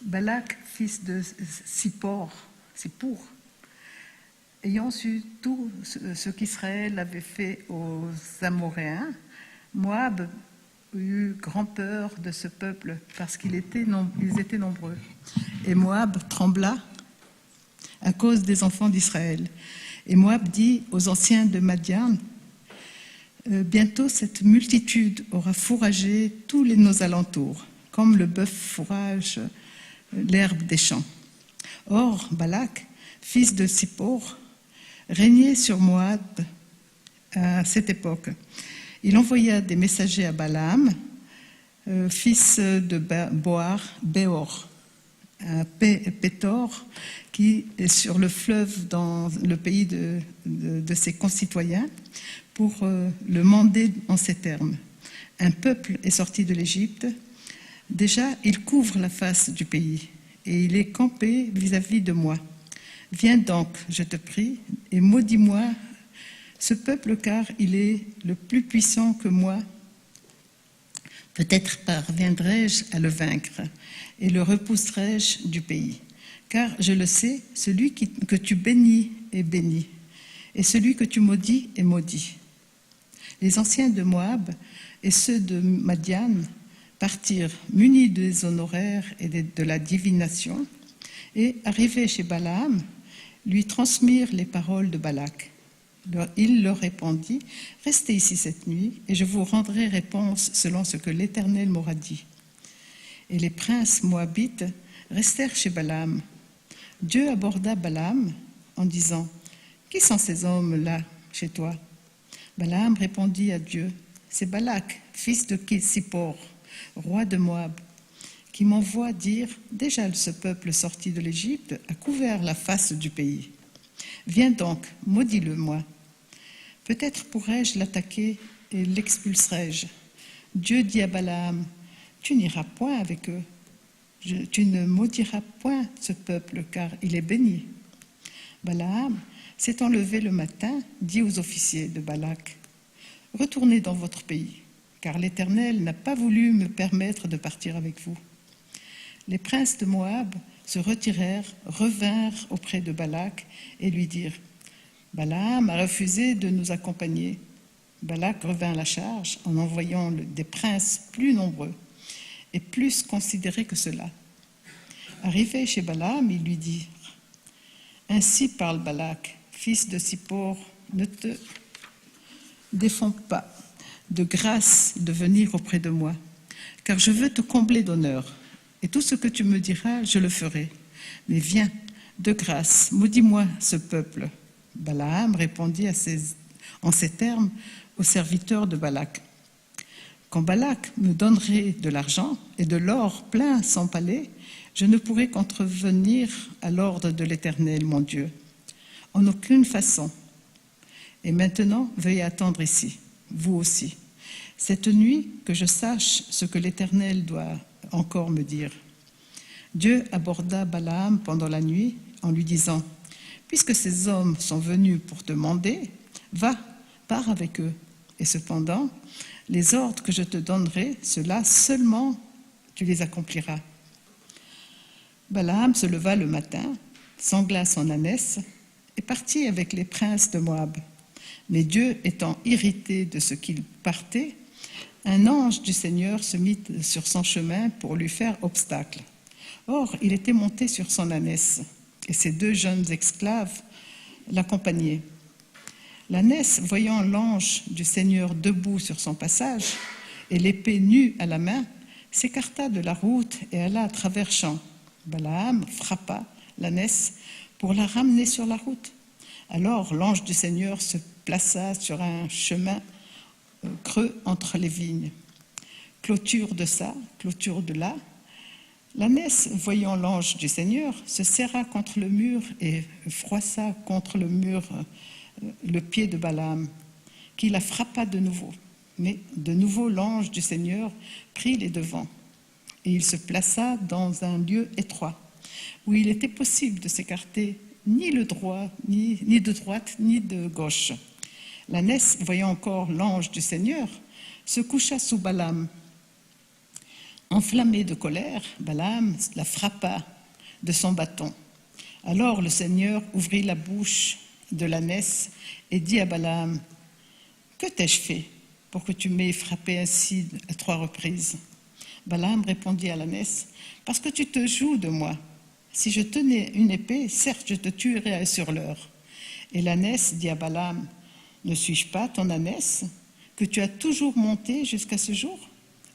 Balak, fils de Sippor, ayant su tout ce qu'Israël avait fait aux Amoréens, Moab eut grand peur de ce peuple parce qu'ils étaient nombreux. Et Moab trembla à cause des enfants d'Israël. Et Moab dit aux anciens de Madian, bientôt cette multitude aura fourragé tous nos alentours, comme le bœuf fourrage l'herbe des champs. Or, Balak, fils de Sippor, régnait sur Moab à cette époque. Il envoya des messagers à Balaam, fils de Béor, à Pétor, qui est sur le fleuve dans le pays de ses concitoyens, pour le mander en ces termes. Un peuple est sorti de l'Égypte. Déjà, il couvre la face du pays et il est campé vis-à-vis de moi. Viens donc, je te prie, et maudis-moi ce peuple, car il est le plus puissant que moi. Peut-être parviendrai-je à le vaincre et le repousserai-je du pays. Car je le sais, celui que tu bénis est béni, et celui que tu maudis est maudit. Les anciens de Moab et ceux de Madian partirent munis des honoraires et de la divination, et arrivés chez Balaam, lui transmirent les paroles de Balak. Il leur répondit, « Restez ici cette nuit, et je vous rendrai réponse selon ce que l'Éternel m'aura dit. » Et les princes moabites restèrent chez Balaam. Dieu aborda Balaam en disant, « Qui sont ces hommes-là chez toi ?» Balaam répondit à Dieu, « C'est Balak, fils de Sippor, roi de Moab, qui m'envoie dire, « Déjà ce peuple sorti de l'Égypte a couvert la face du pays. Viens donc, maudis-le moi. Peut-être pourrais-je l'attaquer et l'expulserai-je. » Dieu dit à Balaam, « Tu n'iras point avec eux. Tu ne maudiras point ce peuple, car il est béni. » Balaam, s'étant levé le matin, dit aux officiers de Balak, « Retournez dans votre pays, car l'Éternel n'a pas voulu me permettre de partir avec vous. » Les princes de Moab se retirèrent, revinrent auprès de Balak et lui dirent, « Balaam a refusé de nous accompagner. » Balak revint à la charge en envoyant des princes plus nombreux et plus considérés que ceux-là. Arrivé chez Balaam, il lui dit, « Ainsi parle Balak, fils de Sippor, ne te défends pas de grâce de venir auprès de moi, car je veux te combler d'honneur, et tout ce que tu me diras, je le ferai. Mais viens, de grâce, maudis-moi ce peuple. » Balaam répondit en ces termes aux serviteurs de Balak. « Quand Balak me donnerait de l'argent et de l'or plein son palais, je ne pourrai contrevenir à l'ordre de l'Éternel, mon Dieu. En aucune façon. Et maintenant, veuillez attendre ici, vous aussi, cette nuit, que je sache ce que l'Éternel doit encore me dire. » Dieu aborda Balaam pendant la nuit en lui disant, « Puisque ces hommes sont venus pour te mander, va, pars avec eux. Et cependant, les ordres que je te donnerai, ceux-là seulement tu les accompliras. » Balaam se leva le matin, sangla son ânesse et partit avec les princes de Moab. Mais Dieu étant irrité de ce qu'il partait, un ange du Seigneur se mit sur son chemin pour lui faire obstacle. Or, il était monté sur son ânesse, et ses 2 jeunes esclaves l'accompagnaient. L'ânesse, voyant l'ange du Seigneur debout sur son passage, et l'épée nue à la main, s'écarta de la route et alla à travers champs. Balaam frappa l'ânesse pour la ramener sur la route. Alors l'ange du Seigneur se plaça sur un chemin creux entre les vignes. Clôture de ça, clôture de là. L'ânesse, voyant l'ange du Seigneur, se serra contre le mur et froissa contre le mur le pied de Balaam, qui la frappa de nouveau. Mais de nouveau l'ange du Seigneur prit les devants, et il se plaça dans un lieu étroit, où il était possible de s'écarter ni de droite ni de gauche. L'ânesse, voyant encore l'ange du Seigneur, se coucha sous Balaam. Enflammé de colère, Balaam la frappa de son bâton. Alors le Seigneur ouvrit la bouche de l'ânesse et dit à Balaam, « Que t'ai-je fait pour que tu m'aies frappé ainsi à 3 reprises ?» Balaam répondit à l'ânesse, « Parce que tu te joues de moi. Si je tenais une épée, certes je te tuerais sur l'heure. » Et l'ânesse dit à Balaam, « Ne suis-je pas ton ânesse que tu as toujours montée jusqu'à ce jour?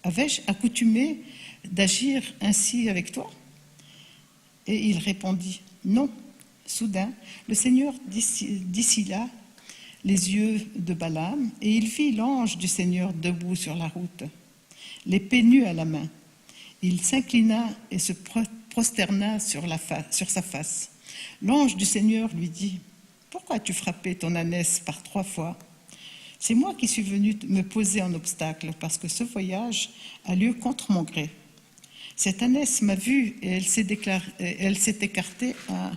Avais-je accoutumé d'agir ainsi avec toi ?» Et il répondit, « Non. » Soudain, le Seigneur distilla les yeux de Balaam et il vit l'ange du Seigneur debout sur la route, l'épée nue à la main. Il s'inclina et se prosterna sur sa face. L'ange du Seigneur lui dit, « Pourquoi as-tu frappé ton ânesse par 3 fois ? C'est moi qui suis venu me poser en obstacle parce que ce voyage a lieu contre mon gré. Cette ânesse m'a vue et elle s'est écartée à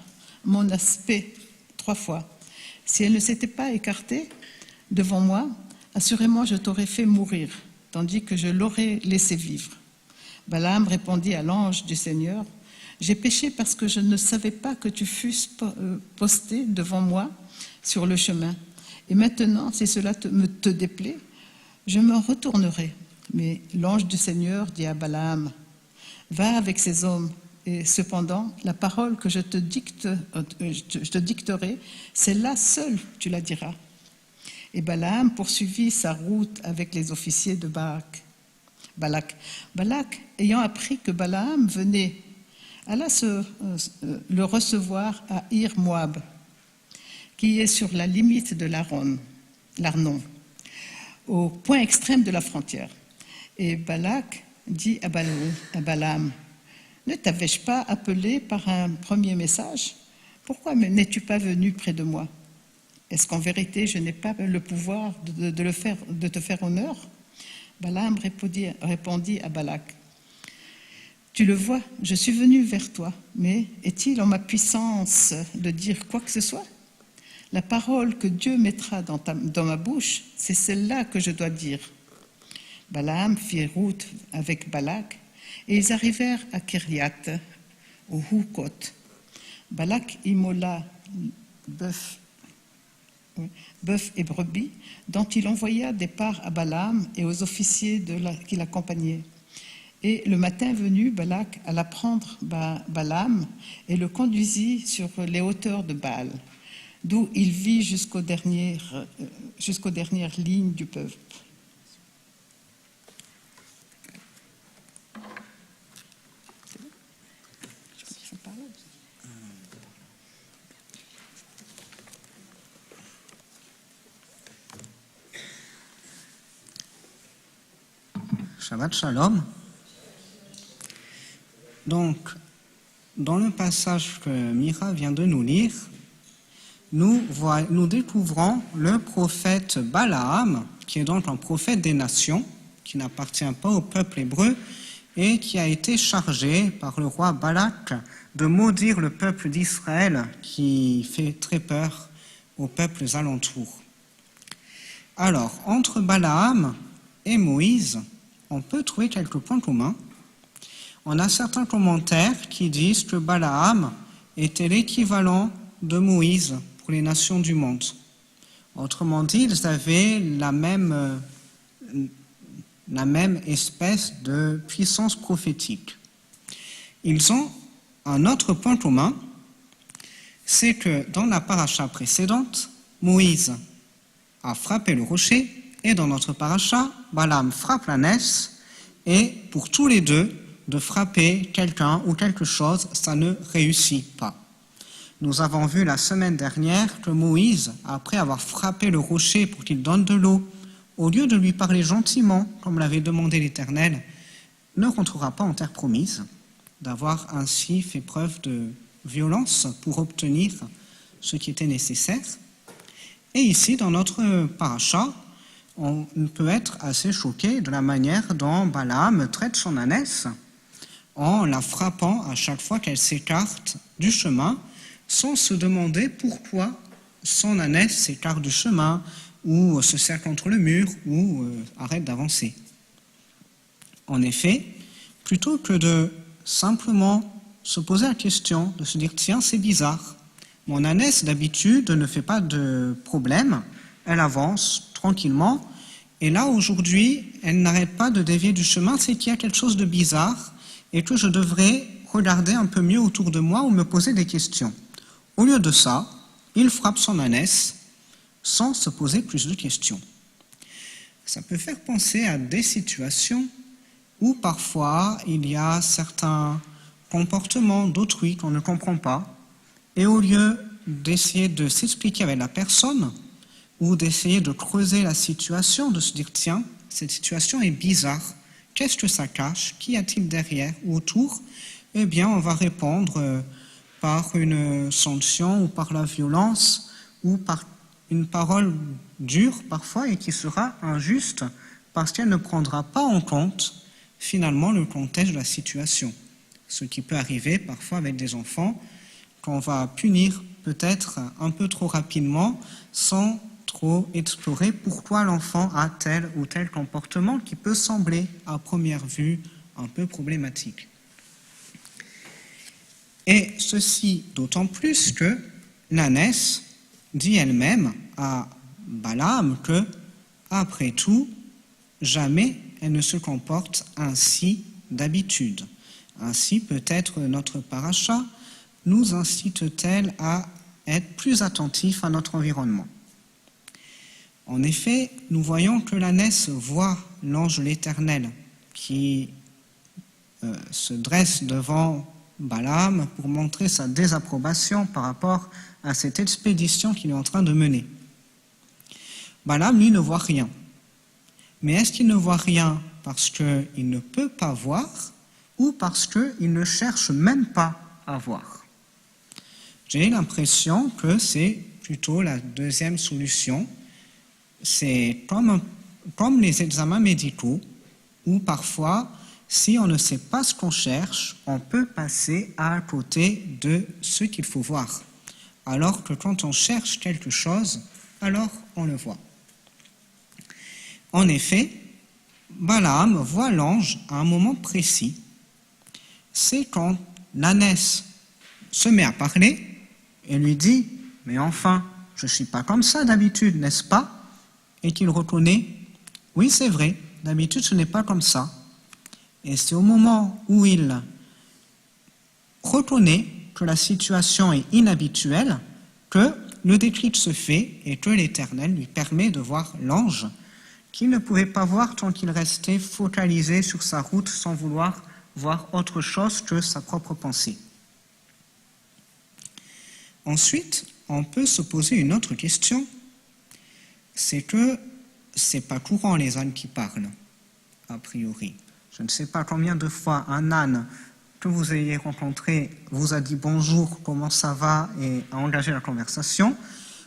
mon aspect 3 fois. Si elle ne s'était pas écartée devant moi, assurément je t'aurais fait mourir, tandis que je l'aurais laissé vivre. » Balaam répondit à l'ange du Seigneur, « J'ai péché parce que je ne savais pas que tu fusses posté devant moi sur le chemin. Et maintenant, si cela te déplaît, je me retournerai. » Mais l'ange du Seigneur dit à Balaam, « Va avec ces hommes, et cependant, la parole que je te dicterai, celle-là seule tu la diras. » Et Balaam poursuivit sa route avec les officiers de Balak. Balak, ayant appris que Balaam venait, alla le recevoir à Ir-Moab, qui est sur la limite de l'Arnon, au point extrême de la frontière. Et Balak dit à Balaam, « Ne t'avais-je pas appelé par un premier message? Pourquoi n'es-tu pas venu près de moi? Est-ce qu'en vérité je n'ai pas le pouvoir de te faire honneur ?» Balaam répondit à Balak, « Tu le vois, je suis venu vers toi, mais est-il en ma puissance de dire quoi que ce soit? La parole que Dieu mettra dans ma bouche, c'est celle-là que je dois dire. » Balaam fit route avec Balak, et ils arrivèrent à Kiriath, au Hukot. Balak immola bœuf et brebis, dont il envoya des parts à Balaam et aux officiers qui l'accompagnaient. Et le matin venu, Balak alla prendre Balaam et le conduisit sur les hauteurs de Baal, d'où il vit jusqu'aux dernières lignes du peuple. Shabbat Shalom. Donc, dans le passage que Mira vient de nous lire, nous découvrons le prophète Balaam, qui est donc un prophète des nations, qui n'appartient pas au peuple hébreu, et qui a été chargé par le roi Balak de maudire le peuple d'Israël, qui fait très peur aux peuples alentours. Alors, entre Balaam et Moïse, on peut trouver quelques points communs. On a certains commentaires qui disent que Balaam était l'équivalent de Moïse pour les nations du monde. Autrement dit, ils avaient la même espèce de puissance prophétique. Ils ont un autre point commun, c'est que dans la paracha précédente, Moïse a frappé le rocher, et dans notre paracha, Balaam frappe l'ânesse, et pour tous les deux, de frapper quelqu'un ou quelque chose, ça ne réussit pas. Nous avons vu la semaine dernière que Moïse, après avoir frappé le rocher pour qu'il donne de l'eau, au lieu de lui parler gentiment, comme l'avait demandé l'Éternel, ne rentrera pas en terre promise, d'avoir ainsi fait preuve de violence pour obtenir ce qui était nécessaire. Et ici, dans notre paracha, on peut être assez choqué de la manière dont Balaam traite son ânesse en la frappant à chaque fois qu'elle s'écarte du chemin, sans se demander pourquoi son ânesse s'écarte du chemin ou se serre contre le mur ou arrête d'avancer. En effet, plutôt que de simplement se poser la question, de se dire « Tiens, c'est bizarre, mon ânesse d'habitude ne fait pas de problème, elle avance tranquillement, et là aujourd'hui, elle n'arrête pas de dévier du chemin, c'est qu'il y a quelque chose de bizarre et que je devrais regarder un peu mieux autour de moi ou me poser des questions. » Au lieu de ça, il frappe son ânesse sans se poser plus de questions. Ça peut faire penser à des situations où parfois il y a certains comportements d'autrui qu'on ne comprend pas, et au lieu d'essayer de s'expliquer avec la personne ou d'essayer de creuser la situation, de se dire tiens, cette situation est bizarre, qu'est-ce que ça cache, qu'y a-t-il derrière ou autour, eh bien on va répondre par une sanction ou par la violence ou par une parole dure parfois et qui sera injuste parce qu'elle ne prendra pas en compte finalement le contexte de la situation. Ce qui peut arriver parfois avec des enfants qu'on va punir peut-être un peu trop rapidement sans trop explorer pourquoi l'enfant a tel ou tel comportement qui peut sembler à première vue un peu problématique. Et ceci d'autant plus que l'ânesse dit elle-même à Balaam que, après tout, jamais elle ne se comporte ainsi d'habitude. Ainsi, peut-être notre paracha nous incite-t-elle à être plus attentifs à notre environnement. En effet, nous voyons que l'ânesse voit l'ange de l'Éternel qui se dresse devant Balaam pour montrer sa désapprobation par rapport à cette expédition qu'il est en train de mener. Balaam, lui, ne voit rien. Mais est-ce qu'il ne voit rien parce qu'il ne peut pas voir ou parce qu'il ne cherche même pas à voir? J'ai l'impression que c'est plutôt la deuxième solution. C'est comme les examens médicaux où parfois, si on ne sait pas ce qu'on cherche, on peut passer à côté de ce qu'il faut voir. Alors que quand on cherche quelque chose, alors on le voit. En effet, Balaam voit l'ange à un moment précis. C'est quand l'ânesse se met à parler et lui dit « Mais enfin, je ne suis pas comme ça d'habitude, n'est-ce pas ?» Et qu'il reconnaît « Oui, c'est vrai, d'habitude ce n'est pas comme ça. » Et c'est au moment où il reconnaît que la situation est inhabituelle que le déclic se fait et que l'Éternel lui permet de voir l'ange qu'il ne pouvait pas voir tant qu'il restait focalisé sur sa route sans vouloir voir autre chose que sa propre pensée. Ensuite, on peut se poser une autre question, c'est que ce n'est pas courant les ânes qui parlent, a priori. Je ne sais pas combien de fois un âne que vous ayez rencontré vous a dit bonjour, comment ça va, et a engagé la conversation,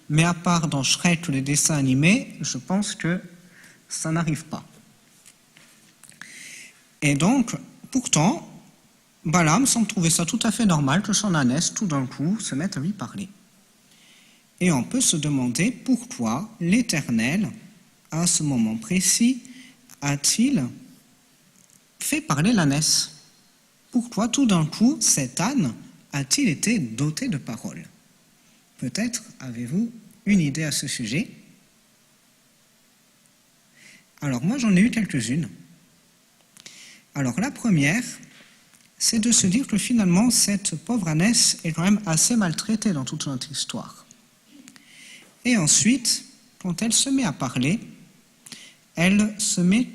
mais à part dans Shrek, les dessins animés, je pense que ça n'arrive pas. Et donc, pourtant, Balaam semble trouver ça tout à fait normal que son ânesse, tout d'un coup, se mette à lui parler. Et on peut se demander pourquoi l'Éternel, à ce moment précis, a-t-il fait parler l'ânesse? Pourquoi tout d'un coup cet âne a-t-il été doté de parole? Peut-être avez-vous une idée à ce sujet? Alors moi j'en ai eu quelques-unes. Alors la première, c'est de se dire que finalement cette pauvre ânesse est quand même assez maltraitée dans toute notre histoire. Et ensuite, quand elle se met à parler, elle se met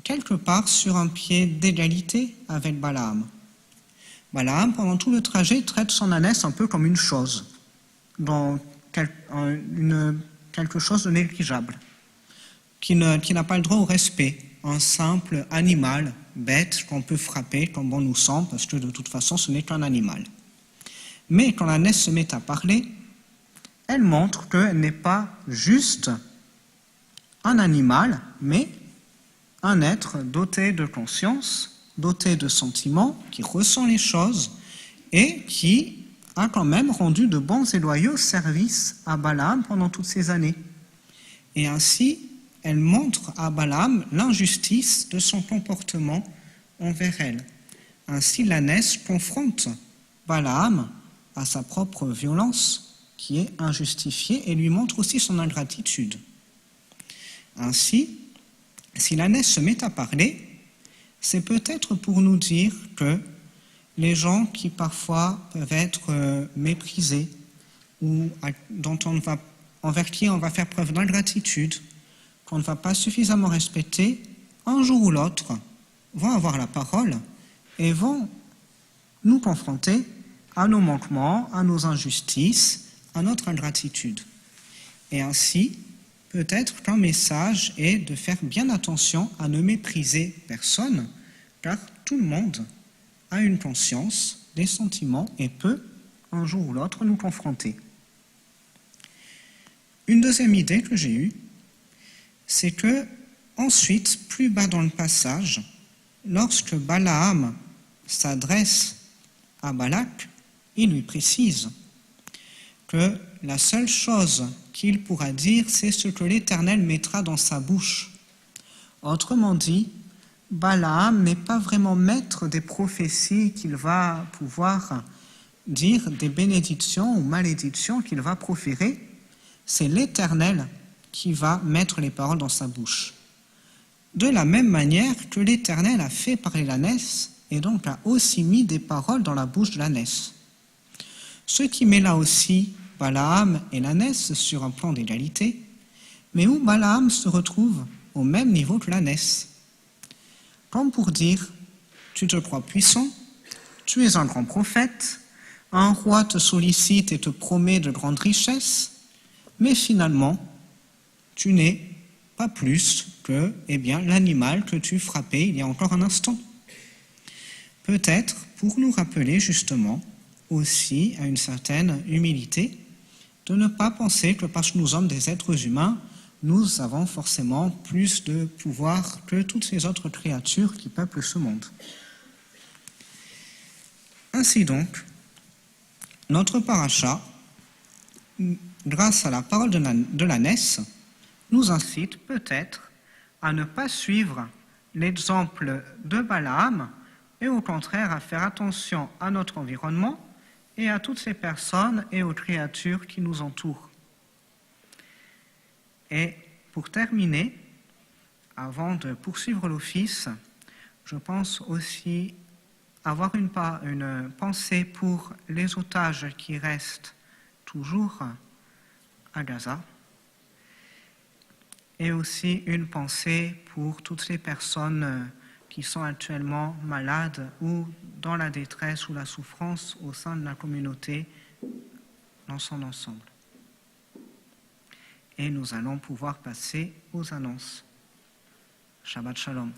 quelque part sur un pied d'égalité avec Balaam. Balaam, pendant tout le trajet, traite son ânesse un peu comme une chose, quelque chose de négligeable, qui n'a pas le droit au respect, un simple animal bête qu'on peut frapper comme bon nous semble, parce que de toute façon ce n'est qu'un animal. Mais quand l'ânesse se met à parler, elle montre qu'elle n'est pas juste un animal, mais un être doté de conscience, doté de sentiments, qui ressent les choses et qui a quand même rendu de bons et loyaux services à Balaam pendant toutes ces années. Et ainsi, elle montre à Balaam l'injustice de son comportement envers elle. Ainsi, l'ânesse confronte Balaam à sa propre violence, qui est injustifiée, et lui montre aussi son ingratitude. Ainsi, si l'ânesse se met à parler, c'est peut-être pour nous dire que les gens qui parfois peuvent être méprisés ou envers qui on va faire preuve d'ingratitude, qu'on ne va pas suffisamment respecter, un jour ou l'autre vont avoir la parole et vont nous confronter à nos manquements, à nos injustices, à notre ingratitude. Et ainsi, peut-être qu'un message est de faire bien attention à ne mépriser personne, car tout le monde a une conscience, des sentiments et peut, un jour ou l'autre, nous confronter. Une deuxième idée que j'ai eue, c'est que, ensuite, plus bas dans le passage, lorsque Balaam s'adresse à Balak, il lui précise que la seule chose qu'il pourra dire, c'est ce que l'Éternel mettra dans sa bouche. Autrement dit, Balaam n'est pas vraiment maître des prophéties qu'il va pouvoir dire, des bénédictions ou malédictions qu'il va proférer. C'est l'Éternel qui va mettre les paroles dans sa bouche. De la même manière que l'Éternel a fait parler l'ânesse et donc a aussi mis des paroles dans la bouche de l'ânesse. Ce qui met là aussi Balaam et l'ânesse sur un plan d'égalité, mais où Balaam se retrouve au même niveau que l'ânesse. Comme pour dire, tu te crois puissant, tu es un grand prophète, un roi te sollicite et te promet de grandes richesses, mais finalement, tu n'es pas plus que l'animal que tu frappais il y a encore un instant. Peut-être pour nous rappeler justement aussi à une certaine humilité, de ne pas penser que parce que nous sommes des êtres humains, nous avons forcément plus de pouvoir que toutes ces autres créatures qui peuplent ce monde. Ainsi donc, notre paracha, grâce à la parole de l'ânesse, nous incite peut-être à ne pas suivre l'exemple de Balaam et au contraire à faire attention à notre environnement et à toutes ces personnes et aux créatures qui nous entourent. Et pour terminer, avant de poursuivre l'office, je pense aussi avoir une pensée pour les otages qui restent toujours à Gaza, et aussi une pensée pour toutes les personnes qui sont actuellement malades ou dans la détresse ou la souffrance au sein de la communauté dans son ensemble. Et nous allons pouvoir passer aux annonces. Shabbat Shalom.